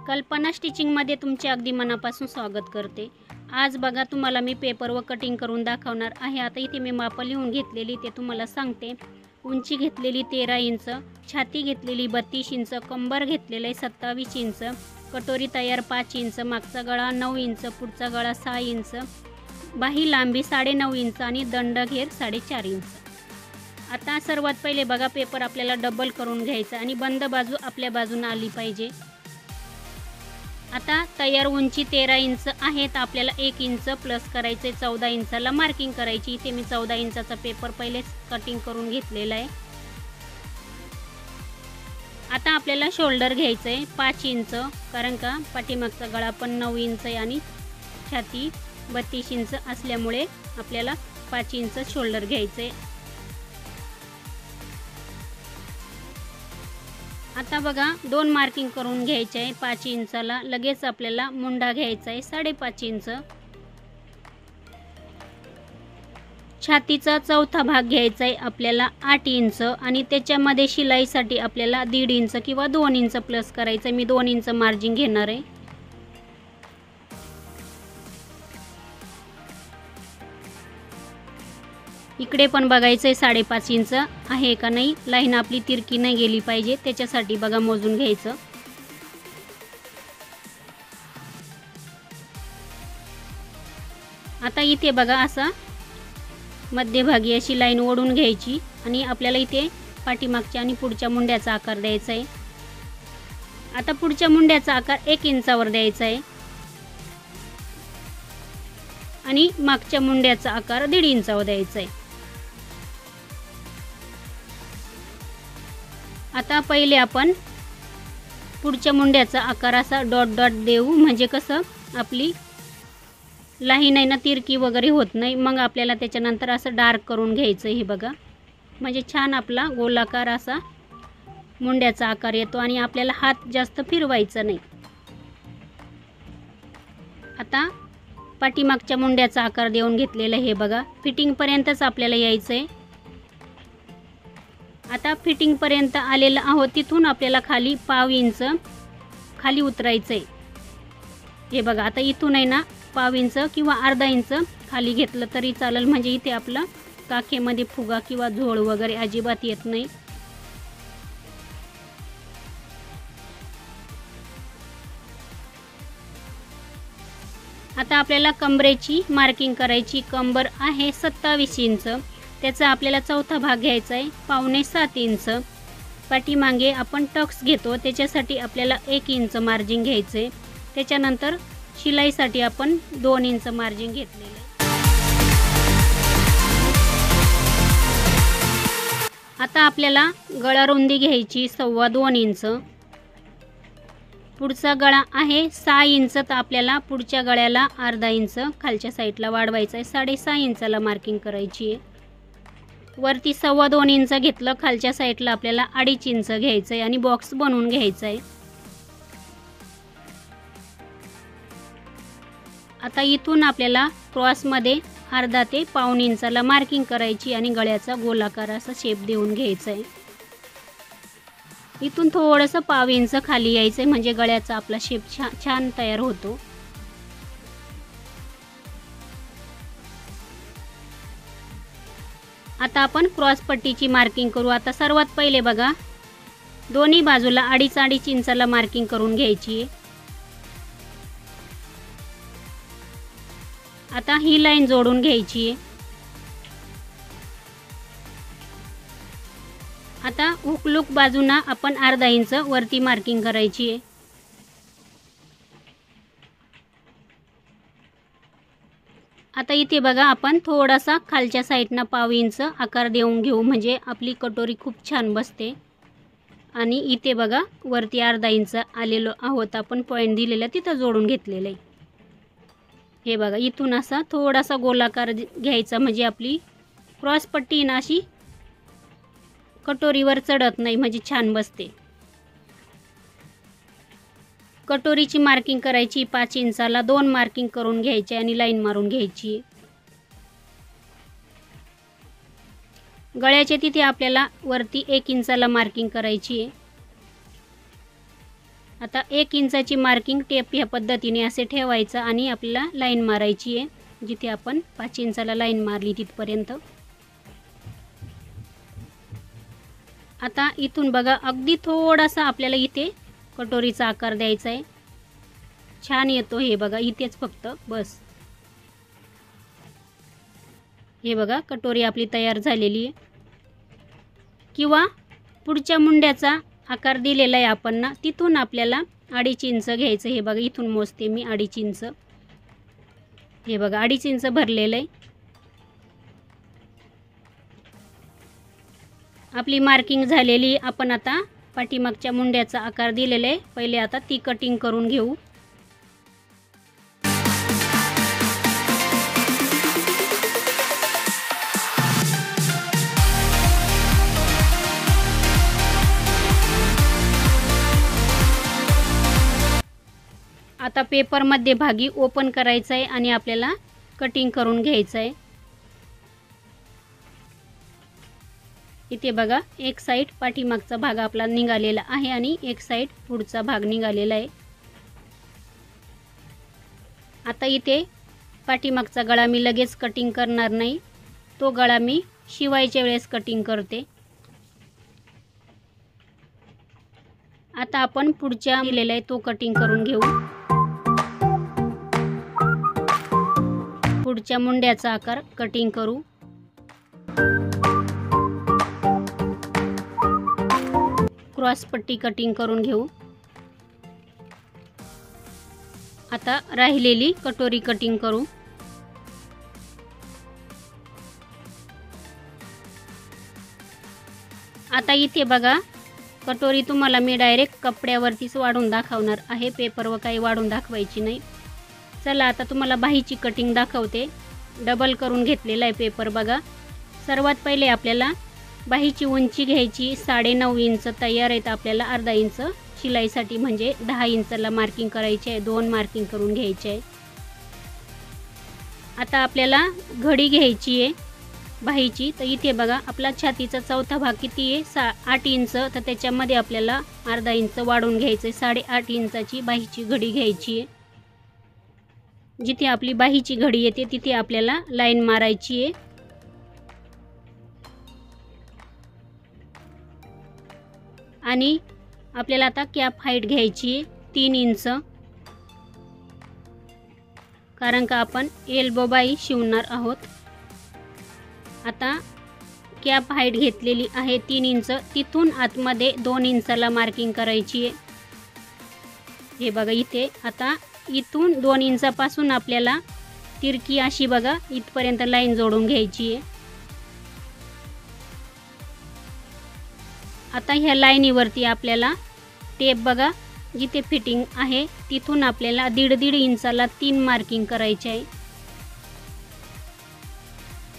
कल्पना स्टिचिंगमध्ये तुमचे अगदी मनापासून स्वागत करते। आज बघा तुम्हाला मी पेपर व कटिंग करून दाखवणार आहे। आता इथे मी माप लिहून घेतलेली ते तुम्हाला सांगते। उंची घेतलेली 13 इंच, छाती घेतलेली 32 इंच, कंबर घेतलेले 27 इंच, कटोरी तयार 5 इंच, मागचा गळा 9 इंच, पुढचा गळा 6 इंच, बाही लांबी 9.5 इंच आणि दंड घेर 4.5 इंच। आता सर्वात पहिले बघा पेपर आपल्याला डबल करून घ्यायचा आणि बंद बाजू आपल्या बाजूने आली पाहिजे। आता तयार उंची 13 इंच आहे तर आपल्याला 1 इंच प्लस करायचे, 14 इंचाला मार्किंग करायची। इथे मी 14 इंचाचा पेपर पहिलेच कटिंग करून घेतलेला आहे। आता आपल्याला शोल्डर घ्यायचं आहे 5 इंच, कारण का पाठीमागचा गळा पण 9 इंच आहे आणि छाती 32 इंच असल्यामुळे आपल्याला 5 इंच शोल्डर घ्यायचं आहे। आता बघा 2 मार्किंग करून घ्यायचे आहे 5 इंचाला। लगेच आपल्याला मुंडा घ्यायचा आहे 5.5 इंच, छातीचा चौथा भाग घ्यायचा आहे आपल्याला 8 इंच आणि त्याच्यामध्ये शिलाईसाठी आपल्याला 1.5 इंच किंवा 2 इंच प्लस करायचं आहे। मी 2 इंच मार्जिन घेणार आहे। इकडे पण बघायचं आहे 5.5 इंच आहे का नाही, लाईन आपली तिरकी नाही गेली पाहिजे, त्याच्यासाठी बघा मोजून घ्यायचं। आता इथे बघा असा मध्यभागी अशी लाईन ओढून घ्यायची आणि आपल्याला इथे पाठीमागच्या आणि पुढच्या मुंड्याचा आकार द्यायचा आहे। आता पुढच्या मुंड्याचा आकार 1 इंचावर द्यायचा आहे आणि मागच्या मुंड्याचा आकार 1.5 इंचावर द्यायचा आहे। आता पहिले आपण पुढच्या मुंड्याचा आकार असा डॉट डॉट देऊ, म्हणजे कसं आपली लाईन आहे ना तिरकी वगैरे होत नाही। मग आपल्याला त्याच्यानंतर असं डार्क करून घ्यायचं हे बघा, म्हणजे छान आपला गोलाकार असा मुंड्याचा आकार येतो आणि आपल्याला हात जास्त फिरवायचा नाही। आता पाठीमागच्या मुंड्याचा आकार देऊन घेतलेला हे बघा, फिटिंग पर्यंतच आपल्याला यायचं आहे। आता फिटिंग पर्यंत आलेलं आहोत, तिथून आपल्याला खाली 1/2 इंच खाली उतरायचं आहे। हे बघा आता इथून आहे ना 1/2 इंच किंवा अर्धा इंच खाली घेतलं तरी चालेल, म्हणजे इथे आपला काखेमध्ये फुगा किंवा झोळ वगैरे अजिबात येत नाही। आता आपल्याला कंबरेची मार्किंग करायची। कंबर आहे 27 इंच, त्याचा आपल्याला चौथा भाग घ्यायचा आहे 6.25 इंच। पाठीमागे आपण टक्स घेतो त्याच्यासाठी आपल्याला 1 इंच मार्जिन घ्यायचं आहे। त्याच्यानंतर शिलाईसाठी आपण 2 इंच मार्जिन घेतलेले आहे। आता आपल्याला गळा रुंदी घ्यायची 2.25 इंच, पुढचा गळा आहे 6 इंच तर आपल्याला पुढच्या गळ्याला अर्धा इंच खालच्या साईडला वाढवायचा आहे। 6.5 इंचाला मार्किंग करायची आहे। वरती 2.25 इंच घेतलं, खालच्या साईडला आपल्याला 2.5 इंच घ्यायचं आहे आणि बॉक्स बनवून घ्यायचा आहे। आता इथून आपल्याला क्रॉसमध्ये अर्धा ते 1.25 इंचाला मार्किंग करायची आणि गळ्याचा गोलाकार असा शेप देऊन घ्यायचा आहे। इथून थोडंसं 1/2 इंच खाली यायचं आहे, म्हणजे गळ्याचा आपला शेप छान तयार होतो। आता आपण क्रॉस पट्टीची मार्किंग करू। आता सर्वात पहिले बघा दोन्ही बाजूला 2.5 इंचाला मार्किंग करून घ्यायची आहे। आता ही लाईन जोडून घ्यायची आहे। आता हुकलूक बाजूना आपण अर्धा इंच वरती मार्किंग करायची आहे। आता इथे बघा आपण थोडासा खालच्या साईडना 1/2 इंच आकार देऊन घेऊ, म्हणजे आपली कटोरी खूप छान बसते। आणि इथे बघा वरती अर्धा इंच आलेलो आहोत आपण, पॉईंट दिलेला तिथं जोडून घेतलेलं आहे। हे बघा इथून असा थोडासा गोलाकार घ्यायचा, म्हणजे आपली क्रॉस पट्टी ना अशी कटोरीवर चढत नाही, म्हणजे छान बसते। कटोरीची मार्किंग करायची 5 इंचाला, 2 मार्किंग करून घ्यायची आणि लाईन मारून घ्यायची। गळ्याच्या तिथे आपल्याला वरती 1 इंचाला मार्किंग करायची आहे। आता 1 इंचाची मार्किंग टेप ह्या पद्धतीने असे ठेवायचं आणि आपल्याला लाईन मारायची आहे, जिथे आपण 5 इंचाला लाईन मारली तिथपर्यंत. आता इथून बघा अगदी थोडासा आपल्याला इथे कटोरीचा आकार द्यायचा आहे. छान येतो हे बघा, इथेच फक्त बस. हे बघा कटोरी आपली तयार झालेली आहे. किंवा पुढच्या मुंड्याचा आकार दिलेला आहे आपण ना, तिथून आपल्याला 2.5 इंच घ्यायचं. हे बघा इथून मोजते मी 2.5 इंच. हे बघा 2.5 इंच भरलेलं आहे. आपली मार्किंग झालेली. आपण आता पाठीमागच्या मुंड्याचा आकार दिलेला आहे. पहिले आता ती कटिंग करून घेऊ. आता पेपरमध्ये भागी ओपन करायचं आहे आणि आपल्याला कटिंग करून घ्यायचं आहे. इथे बघा एक साईड पाठीमागचा भाग आपला निघालेला आहे आणि एक साईड पुढचा भाग निघालेला आहे. आता इथे पाठीमागचा गळा मी लगेच कटिंग करणार नाही, तो गळा मी शिवायच्या वेळेस कटिंग करते. आता आपण पुढच्या दिलेला आहे तो कटिंग करून घेऊ. पुढच्या मुंड्याचा आकार कटिंग करू. क्रॉस पट्टी कटिंग करून घेऊ. आता राहिलेली कटोरी कटिंग करू. आता इथे बघा कटोरी तुम्हाला मी डायरेक्ट कपड्यावरतीच वाढून दाखवणार आहे, पेपरवर काही वाढून दाखवायची नाही. चला आता तुम्हाला बाहीची कटिंग दाखवते. डबल करून घेतलेला आहे पेपर बघा. सर्वात पहिले आपल्याला बाहीची उंची घ्यायची 9.5 इंच तयार आहेत आपल्याला. अर्धा इंच शिलाईसाठी म्हणजे 10 इंचाला मार्किंग करायची आहे. 2 मार्किंग करून घ्यायचे आहे. आता आपल्याला घडी घ्यायची आहे बाहीची. तर इथे बघा आपला छातीचा चौथा भाग किती आहे 8 इंच, तर त्याच्यामध्ये आपल्याला अर्धा इंच वाढवून घ्यायचं आहे. 8.5 इंचाची बाहीची घडी घ्यायची आहे. जिथे आपली बाहीची घडी येते तिथे आपल्याला लाईन मारायची आहे. आणि आपल्याला आता कॅप हाईट घ्यायची आहे 3 इंच, कारण का आपण एल्बो बाही शिवणार आहोत. आता कॅप हाईट घेतलेली आहे 3 इंच. तिथून आतमध्ये 2 इंचाला मार्किंग करायची आहे. हे बघा इथे आता इथून 2 इंचापासून आपल्याला तिरकी अशी बघा इथपर्यंत लाईन जोडून घ्यायची आहे. आता ह्या लाईनीवरती आपल्याला टेप बघा जिथे फिटिंग आहे तिथून आपल्याला 1.5 इंचाला 3 मार्किंग करायचे आहे.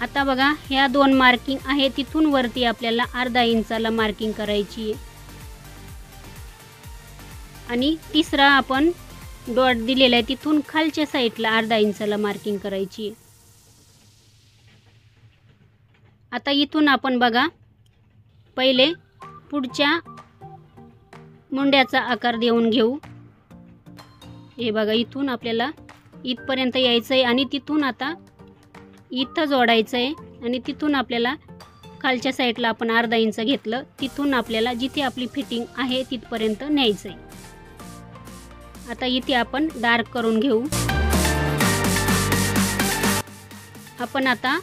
आता बघा ह्या 2 मार्किंग आहे तिथून वरती आपल्याला अर्धा इंचाला मार्किंग करायची आहे. आणि तिसरा आपण डॉट दिलेला आहे तिथून खालच्या साईडला अर्धा इंचाला मार्किंग करायची आहे. आता इथून आपण बघा पहिले पुढच्या मुंड्याचा आकार देऊन घेऊ. हे बघा इथून आपल्याला इथपर्यंत यायचं आहे आणि तिथून आता इथं जोडायचं आहे आणि तिथून आपल्याला खालच्या साईडला आपण अर्धा इंच घेतलं तिथून आपल्याला जिथे आपली फिटिंग आहे तिथपर्यंत न्यायचं आहे. आता इथे आपण डार्क करून घेऊ. आपण आता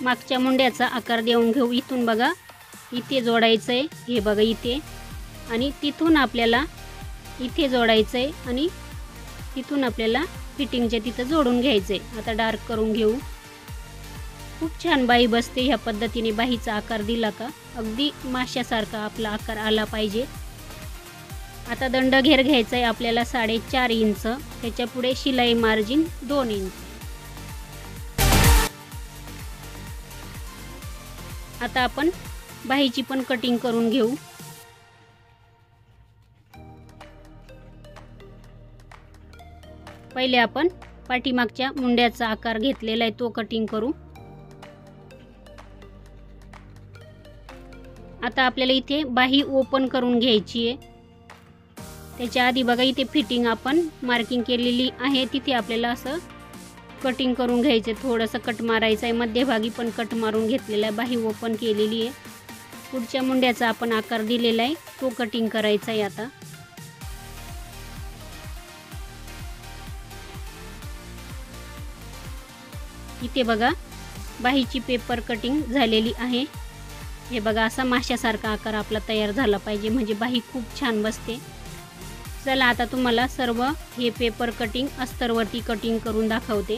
मागच्या मुंड्याचा आकार देऊन घेऊ. इथून बघा इथे जोडायचं आहे. हे बघा इथे आणि तिथून आपल्याला इथे जोडायचं आहे आणि तिथून आपल्याला फिटिंगच्या तिथं जोडून घ्यायचं आहे. आता डार्क करून घेऊ. खूप छान बाही बसते ह्या पद्धतीने. बाहीचा आकार दिला का अगदी माशासारखा आपला आकार आला पाहिजे. आता दंड घेर घ्यायचा आहे आपल्याला 4.5 इंच. त्याच्या पुढे शिलाई मार्जिन 2 इंच. आता आपण बाहीची पण कटिंग करून घेऊ. पहिले आपण पाठीमागच्या मुंड्याचा आकार घेतलेला आहे तो कटिंग करू. आता आपल्याला इथे बाही ओपन करून घ्यायची आहे. त्याच्या आधी बघा इथे फिटिंग आपण मार्किंग केलेली आहे, तिथे आपल्याला असं कटिंग करून घ्यायचे, थोडंसं कट मारायचं आहे, मध्यभागी पण कट मारून घेतलेला आहे, बाही ओपन केलेली आहे। पुढच्या मुंड्याचा आपण आकार दिलेला आहे तो कटिंग करायचा आहे। आता इथे बघा बाहीची पेपर कटिंग झालेली आहे। हे बघा असा माशासारखा आकार आपला तयार झाला पाहिजे, म्हणजे बाही खूप छान बसते। चला आता तुम्हाला सर्व हे पेपर कटिंग अस्तरवरती कटिंग करून दाखवते।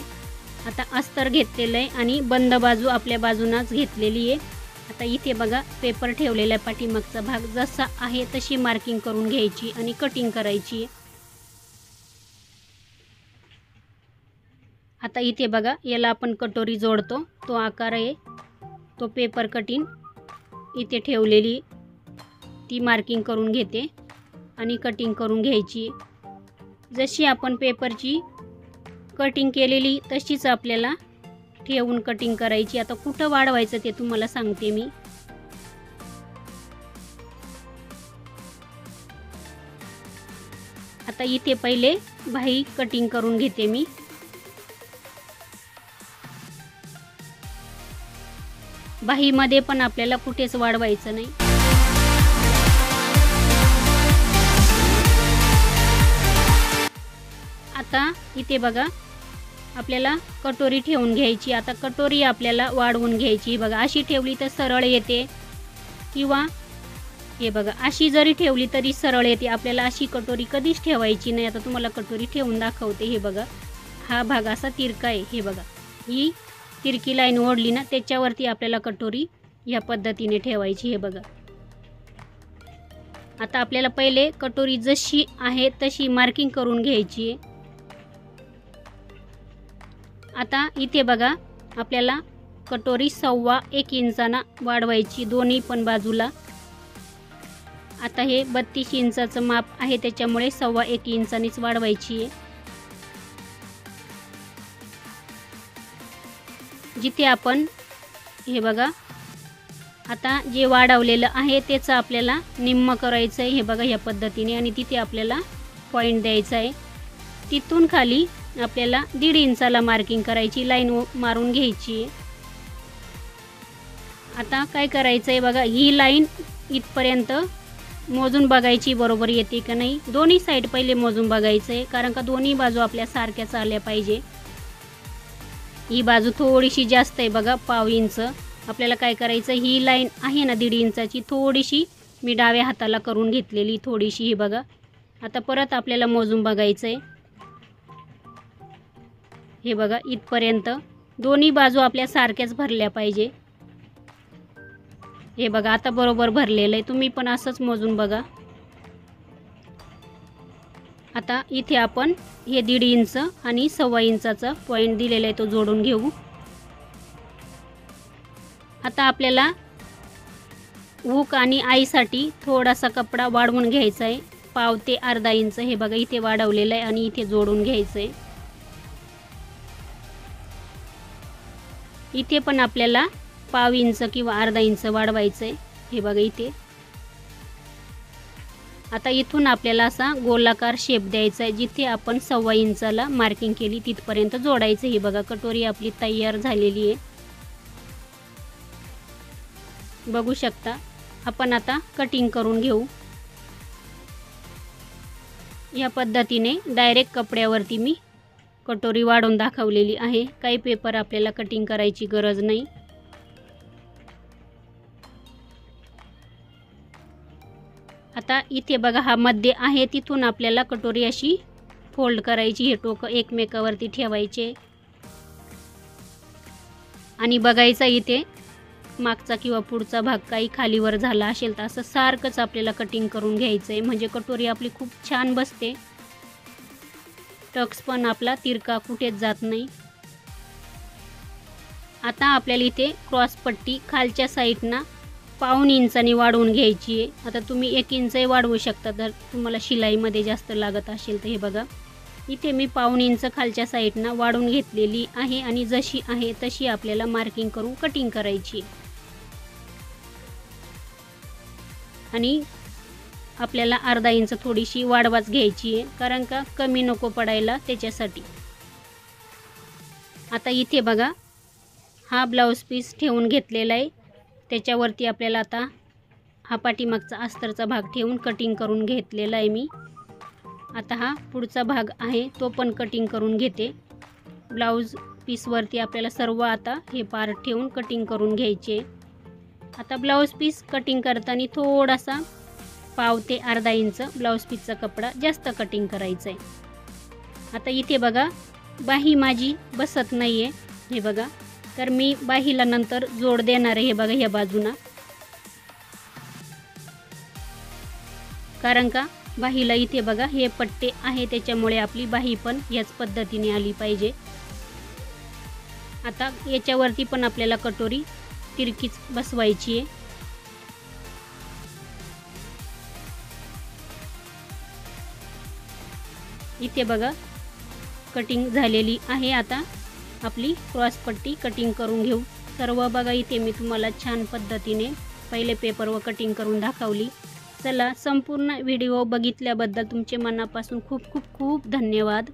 आता अस्तर घेतलेलं आहे आणि बंद बाजू आपल्या बाजूनच घेतलेली आहे। आता इथे बघा पेपर ठेवलेला पाठीमागचा भाग जसा आहे तशी मार्किंग करून घ्यायची आणि कटिंग करायची। आता इथे बघा याला आपण कटोरी जोडतो तो आकार आहे, तो पेपर कटिंग इथे ठेवलेली ती मार्किंग करून घेते आणि कटिंग करून घ्यायची। जशी आपण पेपरची कटिंग केलेली तशीच आपल्याला ठेवून कटिंग करायची। आता कुठं वाढवायचं ते तुम्हाला सांगते मी। आता इथे पहिले बाही कटिंग करून घेते मी। बाहीमध्ये पण आपल्याला कुठेच वाढवायचं नाही। आता इथे बघा आपल्याला कटोरी ठेवून घ्यायची। आता कटोरी आपल्याला वाढवून घ्यायची। बघा अशी ठेवली तर सरळ येते, किंवा हे बघा अशी जरी ठेवली तरी सरळ येते। आपल्याला अशी कटोरी कधीच ठेवायची नाही। आता तुम्हाला कटोरी ठेवून दाखवते। हे बघा हा भाग असा तिरका आहे, हे बघा ही तिरकी लाईन ओढली ना त्याच्यावरती आपल्याला कटोरी या पद्धतीने ठेवायची। हे बघा आता आपल्याला पहिले कटोरी जशी आहे तशी मार्किंग करून घ्यायची। आता इथे बघा आपल्याला कटोरी 1.25 इंचाना वाढवायची दोन्ही पण बाजूला। आता हे 32 इंचाचं माप आहे त्याच्यामुळे 1.25 इंचानीच वाढवायची आहे। जिथे आपण हे बघा आता जे वाढवलेलं आहे त्याचं आपल्याला निम्म करायचं आहे। हे बघा या पद्धतीने, आणि तिथे आपल्याला पॉइंट द्यायचा आहे। तिथून खाली आपल्याला 1.5 इंचाला मार्किंग करायची, लाईन मारून घ्यायची। आता काय करायचं आहे बघा, ही लाईन इथपर्यंत मोजून बघायची बरोबर येते का नाही। दोन्ही साईड पहिले मोजून बघायचं आहे, कारण का दोन्ही बाजू आपल्या सारख्याच आल्या पाहिजे। ही बाजू थोडीशी जास्त आहे बघा, 1.5 इंच। आपल्याला काय करायचं, ही लाईन आहे ना 1.5 इंचाची, थोडीशी मी डाव्या हाताला करून घेतलेली थोडीशी, ही बघा। आता परत आपल्याला मोजून बघायचं आहे। हे बघा इथपर्यंत दोन्ही बाजू आपल्या सारख्याच भरल्या पाहिजे। हे बघा आता बरोबर भरलेलं आहे, तुम्ही पण असंच मोजून बघा। आता इथे आपण हे 1.5 इंच आणि 1.25 इंचाचा पॉइंट दिलेला आहे तो जोडून घेऊ। आता आपल्याला हुक आणि आईसाठी थोडासा कपडा वाढवून घ्यायचा आहे, 1.5 ते अर्धा इंच। हे बघा इथे वाढवलेलं आहे आणि इथे जोडून घ्यायचं आहे। इथे पण आपल्याला 1.5 इंच किंवा अर्धा इंच वाढवायचं आहे। हे बघा इथे आता इथून आपल्याला असा गोलाकार शेप द्यायचा आहे, जिथे आपण 1.25 इंचाला मार्किंग केली तिथपर्यंत जोडायचं। हे बघा कटोरी आपली तयार झालेली आहे, बघू शकता। आपण आता कटिंग करून घेऊ। या पद्धतीने डायरेक्ट कपड्यावरती मी कटोरी वाढवून दाखवलेली आहे, काही पेपर आपल्याला कटिंग करायची गरज नाही। आता इथे बघा हा मध्ये आहे, तिथून आपल्याला कटोरी अशी फोल्ड करायची, हे टोक एकमेकावरती ठेवायचे आणि बघायचा इथे मागचा किंवा पुढचा भाग काही खालीवर झाला असेल तर असं सारखंच आपल्याला कटिंग करून घ्यायचं आहे, म्हणजे कटोरी आपली खूप छान बसते। टक्स पण आपला तिरका कुठेच जात नाही। आता आपल्याला इथे क्रॉस पट्टी खालच्या साईडना 1.25 इंचानी वाढवून घ्यायची आहे। आता तुम्ही 1 इंचही वाढवू शकता जर तुम्हाला शिलाईमध्ये जास्त लागत असेल तर। हे बघा इथे मी 1.25 इंच खालच्या साईडना वाढवून घेतलेली आहे आणि जशी आहे तशी आपल्याला मार्किंग करून कटिंग करायची। आणि आपल्याला अर्धा इंच थोडीशी वाढवाच घ्यायची आहे, कारण का कमी नको पडायला त्याच्यासाठी. आता इथे बघा हा ब्लाऊज पीस ठेवून घेतलेला आहे. त्याच्यावरती आपल्याला आता हा पाठीमागचा अस्तरचा भाग ठेवून कटिंग करून घेतलेला आहे मी. आता हा पुढचा भाग आहे तो पण कटिंग करून घेते. ब्लाऊज पीसवरती आपल्याला सर्व आता हे पार्ट ठेवून कटिंग करून घ्यायचे. आता ब्लाऊज पीस कटिंग करताना थोडासा पाव ते अर्धा इंच ब्लाऊज पीसचा कपडा जास्त कटिंग करायचा आहे. आता इथे बघा बाही माझी बसत नाही आहे, हे बघा. तर मी बाहीला नंतर जोड देणार आहे, हे बघा ह्या बाजूला. कारण का बाहीला इथे बघा हे पट्टे आहे, त्याच्यामुळे आपली बाही पण याच पद्धतीने आली पाहिजे. आता याच्यावरती पण आपल्याला कटोरी तिरकीच बसवायची आहे. इथे बघा कटिंग झालेली आहे. आता आपली क्रॉस पट्टी कटिंग करून घेऊ. सर्व बघा इथे मी तुम्हाला छान पद्धतीने पहिले पेपरवर कटिंग करून दाखवली. चला, संपूर्ण व्हिडिओ बघितल्याबद्दल तुमचे मनापासून खूप खूप खूप धन्यवाद.